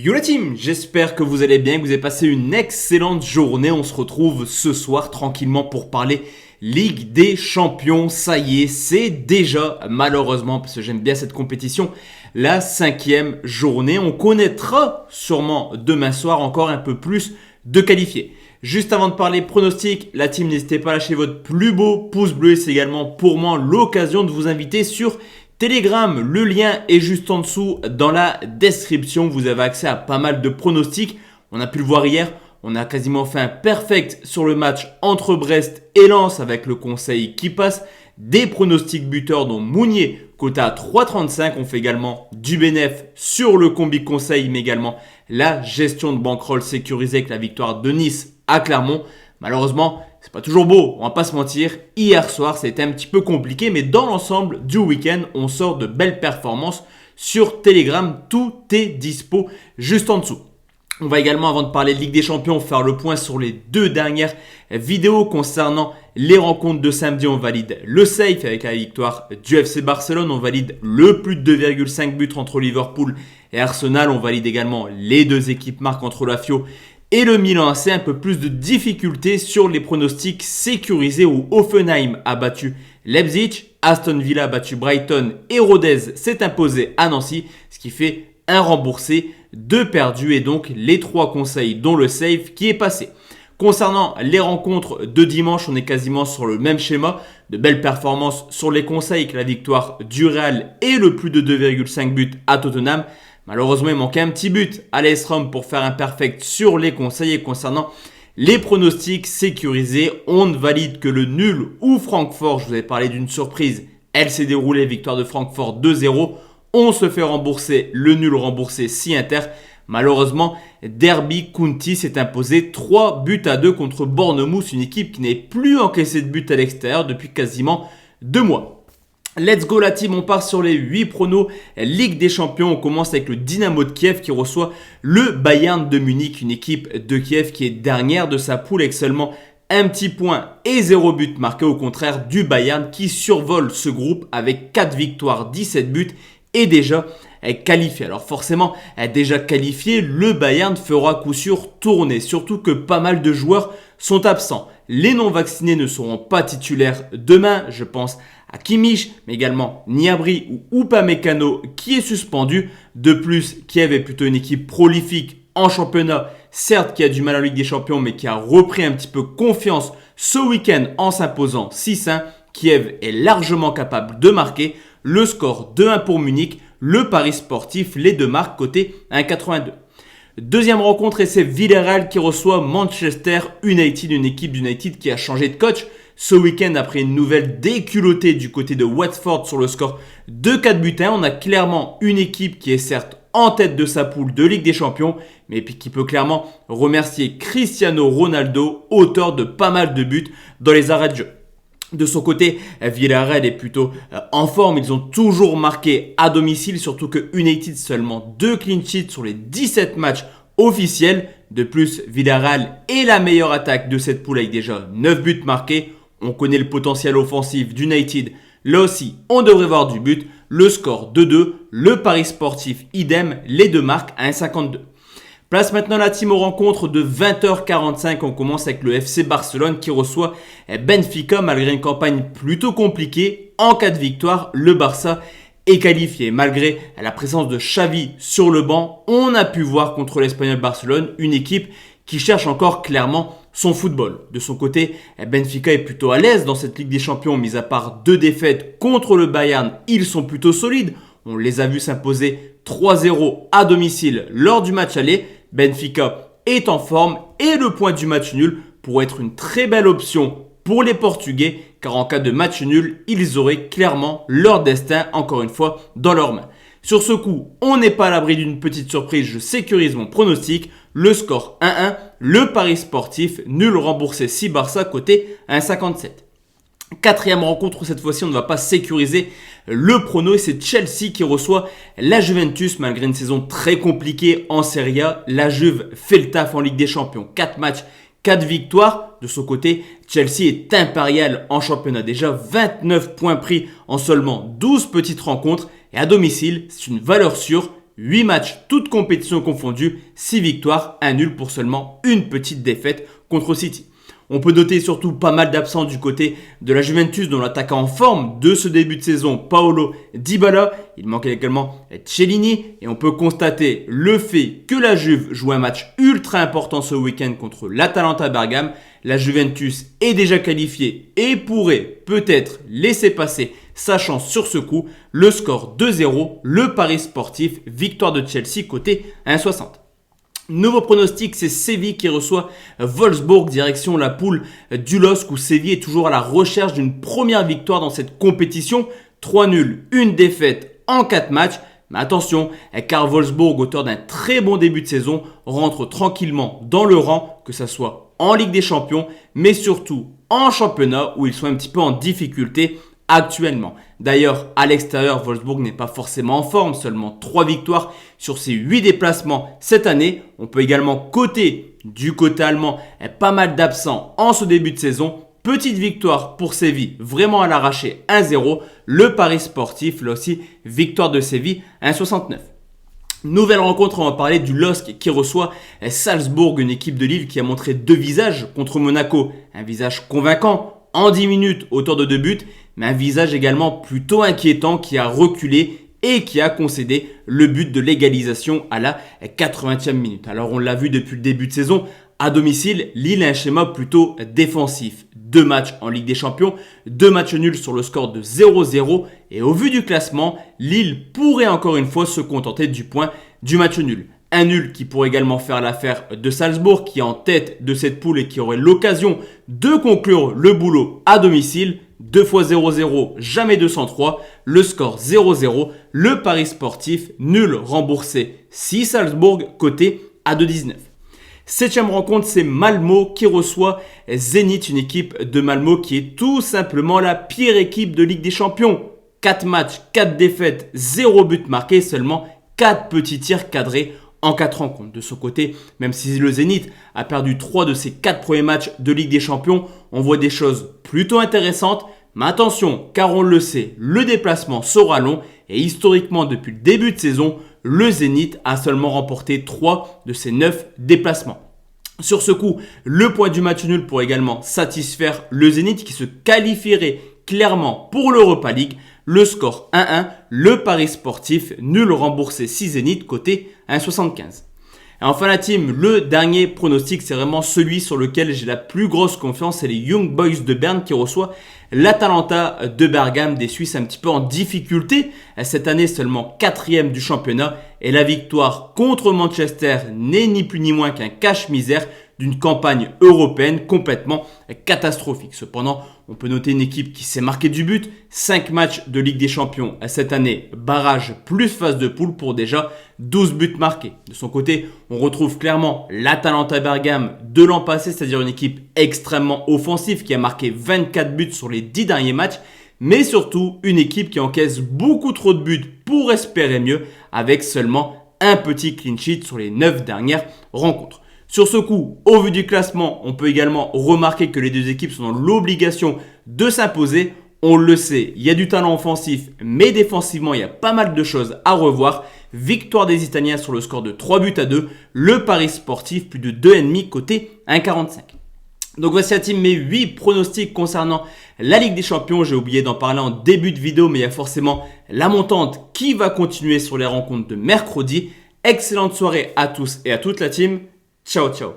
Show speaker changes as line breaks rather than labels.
Yo la team, j'espère que vous allez bien, que vous avez passé une excellente journée. On se retrouve ce soir tranquillement pour parler Ligue des Champions. Ça y est, c'est déjà malheureusement, parce que j'aime bien cette compétition, la 5e journée. On connaîtra sûrement demain soir encore un peu plus de qualifiés. Juste avant de parler pronostics, la team, n'hésitez pas à lâcher votre plus beau pouce bleu. C'est également pour moi l'occasion de vous inviter sur Telegram. Le lien est juste en dessous dans la description. Vous avez accès à pas mal de pronostics. On a pu le voir hier. On a quasiment fait un perfect sur le match entre Brest et Lens avec le conseil qui passe. Des pronostics buteurs dont Mounier coté à 3,35. On fait également du bénéf sur le combi conseil, mais également la gestion de bankroll sécurisée avec la victoire de Nice à Clermont. Malheureusement, c'est pas toujours beau, on va pas se mentir. Hier soir, c'était un petit peu compliqué, mais dans l'ensemble du week-end, on sort de belles performances sur Telegram. Tout est dispo juste en dessous. On va également, avant de parler de Ligue des Champions, faire le point sur les deux dernières vidéos concernant les rencontres de samedi. On valide le safe avec la victoire du FC Barcelone. On valide le plus de 2,5 buts entre Liverpool et Arsenal. On valide également les deux équipes marques entre la Fio et le Milan AC. Un peu plus de difficultés sur les pronostics sécurisés où Hoffenheim a battu Leipzig, Aston Villa a battu Brighton et Rodez s'est imposé à Nancy, ce qui fait un remboursé, 2 perdus et donc les 3 conseils dont le save qui est passé. Concernant les rencontres de dimanche, on est quasiment sur le même schéma. De belles performances sur les conseils avec la victoire du Real et le plus de 2,5 buts à Tottenham. Malheureusement, il manquait un petit but à l'AS Rome pour faire un perfect sur les conseils. Et concernant les pronostics sécurisés, on ne valide que le nul ou Francfort. Je vous avais parlé d'une surprise. Elle s'est déroulée, victoire de Francfort 2-0. On se fait rembourser, le nul remboursé si Inter. Malheureusement, Derby County s'est imposé 3-2 contre Bournemouth, une équipe qui n'avait plus encaissé de but à l'extérieur depuis quasiment 2 mois. Let's go la team, on part sur les 8 pronos Ligue des Champions. On commence avec le Dynamo de Kiev qui reçoit le Bayern de Munich, une équipe de Kiev qui est dernière de sa poule avec seulement un petit point et 0 but marqué, au contraire du Bayern qui survole ce groupe avec 4 victoires, 17 buts et déjà qualifié. Alors forcément, déjà qualifié, le Bayern fera coup sûr tourner, surtout que pas mal de joueurs sont absents. Les non-vaccinés ne seront pas titulaires demain, je pense à Kimmich, mais également Gnabry ou Upamecano qui est suspendu. De plus, Kiev est plutôt une équipe prolifique en championnat, certes qui a du mal en Ligue des Champions, mais qui a repris un petit peu confiance ce week-end en s'imposant 6-1. Kiev est largement capable de marquer. Le score 2-1 pour Munich, le pari sportif, les deux marques côté 1,82. Deuxième rencontre et c'est Villarreal qui reçoit Manchester United, une équipe d'United qui a changé de coach ce week-end après une nouvelle déculottée du côté de Watford sur le score de 4-1. On a clairement une équipe qui est certes en tête de sa poule de Ligue des Champions, mais qui peut clairement remercier Cristiano Ronaldo, auteur de pas mal de buts dans les arrêts de jeu. De son côté, Villarreal est plutôt en forme. Ils ont toujours marqué à domicile, surtout que United seulement 2 clean sheets sur les 17 matchs officiels. De plus, Villarreal est la meilleure attaque de cette poule avec déjà 9 buts marqués. On connaît le potentiel offensif d'United. Là aussi, on devrait voir du but. Le score 2-2, le pari sportif idem, les deux marques à 1,52. Place maintenant la team aux rencontres de 20h45. On commence avec le FC Barcelone qui reçoit Benfica. Malgré une campagne plutôt compliquée, en cas de victoire, le Barça est qualifié. Malgré la présence de Xavi sur le banc, on a pu voir contre l'Espagnol Barcelone une équipe qui cherche encore clairement son football. De son côté, Benfica est plutôt à l'aise dans cette Ligue des Champions. Mis à part 2 défaites contre le Bayern, ils sont plutôt solides. On les a vus s'imposer 3-0 à domicile lors du match aller. Benfica est en forme et le point du match nul pourrait être une très belle option pour les Portugais, car en cas de match nul, ils auraient clairement leur destin, encore une fois, dans leurs mains. Sur ce coup, on n'est pas à l'abri d'une petite surprise, je sécurise mon pronostic. Le score 1-1, le pari sportif, nul remboursé 6 Barça côté 1,57. Quatrième rencontre, cette fois-ci on ne va pas sécuriser le prono et c'est Chelsea qui reçoit la Juventus. Malgré une saison très compliquée en Serie A, la Juve fait le taf en Ligue des Champions. 4 matchs, 4 victoires. De son côté, Chelsea est impérial en championnat. Déjà 29 points pris en seulement 12 petites rencontres. Et à domicile, c'est une valeur sûre. 8 matchs, toutes compétitions confondues, 6 victoires, 1 nul pour seulement une petite défaite contre City. On peut noter surtout pas mal d'absents du côté de la Juventus, dont l'attaquant en forme de ce début de saison, Paolo Dybala. Il manquait également Chiellini et on peut constater le fait que la Juve joue un match ultra important ce week-end contre l'Atalanta Bergame. La Juventus est déjà qualifiée et pourrait peut-être laisser passer sa chance sur ce coup. Le score 2-0, le pari sportif, victoire de Chelsea côté 1,60. Nouveau pronostic, c'est Séville qui reçoit Wolfsburg direction la poule du LOSC où Séville est toujours à la recherche d'une première victoire dans cette compétition. 3 nuls, une défaite en 4 matchs. Mais attention, car Wolfsburg, auteur d'un très bon début de saison, rentre tranquillement dans le rang, que ce soit en Ligue des Champions, mais surtout en championnat où ils sont un petit peu en difficulté actuellement. D'ailleurs, à l'extérieur, Wolfsburg n'est pas forcément en forme, seulement 3 victoires sur ses 8 déplacements cette année. On peut également coter du côté allemand pas mal d'absents en ce début de saison. Petite victoire pour Séville, vraiment à l'arraché 1-0. Le pari sportif, là aussi, victoire de Séville 1,69. Nouvelle rencontre, on va parler du LOSC qui reçoit Salzbourg, une équipe de Lille qui a montré 2 visages contre Monaco. Un visage convaincant en 10 minutes, auteur de 2 buts, mais un visage également plutôt inquiétant qui a reculé et qui a concédé le but de l'égalisation à la 80e minute. Alors on l'a vu depuis le début de saison, à domicile, Lille a un schéma plutôt défensif. 2 matchs en Ligue des Champions, 2 matchs nuls sur le score de 0-0 et au vu du classement, Lille pourrait encore une fois se contenter du point du match nul. Un nul qui pourrait également faire l'affaire de Salzbourg qui est en tête de cette poule et qui aurait l'occasion de conclure le boulot à domicile. 2 fois 0-0, jamais 203, le score 0-0, le pari sportif nul remboursé 6 Salzbourg côté à 2,19. 7e rencontre, c'est Malmo qui reçoit Zenit, une équipe de Malmo qui est tout simplement la pire équipe de Ligue des Champions. 4 matchs, 4 défaites, 0 but marqué, seulement 4 petits tirs cadrés en 4 rencontres. De son côté, même si le Zénith a perdu 3 de ses 4 premiers matchs de Ligue des Champions, on voit des choses plutôt intéressantes. Mais attention, car on le sait, le déplacement sera long et historiquement depuis le début de saison, le Zénith a seulement remporté 3 de ses 9 déplacements. Sur ce coup, le point du match nul pourrait également satisfaire le Zénith qui se qualifierait clairement pour l'Europa League. Le score 1-1, le pari sportif nul remboursé 6 Zénith côté 1,75. Et enfin la team, le dernier pronostic, c'est vraiment celui sur lequel j'ai la plus grosse confiance, c'est les Young Boys de Berne qui reçoit l'Atalanta de Bergame, des Suisses un petit peu en difficulté. Cette année seulement 4e du championnat et la victoire contre Manchester n'est ni plus ni moins qu'un cache-misère d'une campagne européenne complètement catastrophique. Cependant, on peut noter une équipe qui s'est marquée du but. 5 matchs de Ligue des Champions cette année, barrage plus phase de poule pour déjà 12 buts marqués. De son côté, on retrouve clairement l'Atalanta Bergame de l'an passé, c'est-à-dire une équipe extrêmement offensive qui a marqué 24 buts sur les 10 derniers matchs, mais surtout une équipe qui encaisse beaucoup trop de buts pour espérer mieux avec seulement un petit clean sheet sur les 9 dernières rencontres. Sur ce coup, au vu du classement, on peut également remarquer que les deux équipes sont dans l'obligation de s'imposer. On le sait, il y a du talent offensif, mais défensivement, il y a pas mal de choses à revoir. Victoire des Italiens sur le score de 3-2. Le pari sportif, plus de 2,5 côté 1,45. Donc voici la team, mes 8 pronostics concernant la Ligue des Champions. J'ai oublié d'en parler en début de vidéo, mais il y a forcément la montante qui va continuer sur les rencontres de mercredi. Excellente soirée à tous et à toute la team. Ciao, ciao.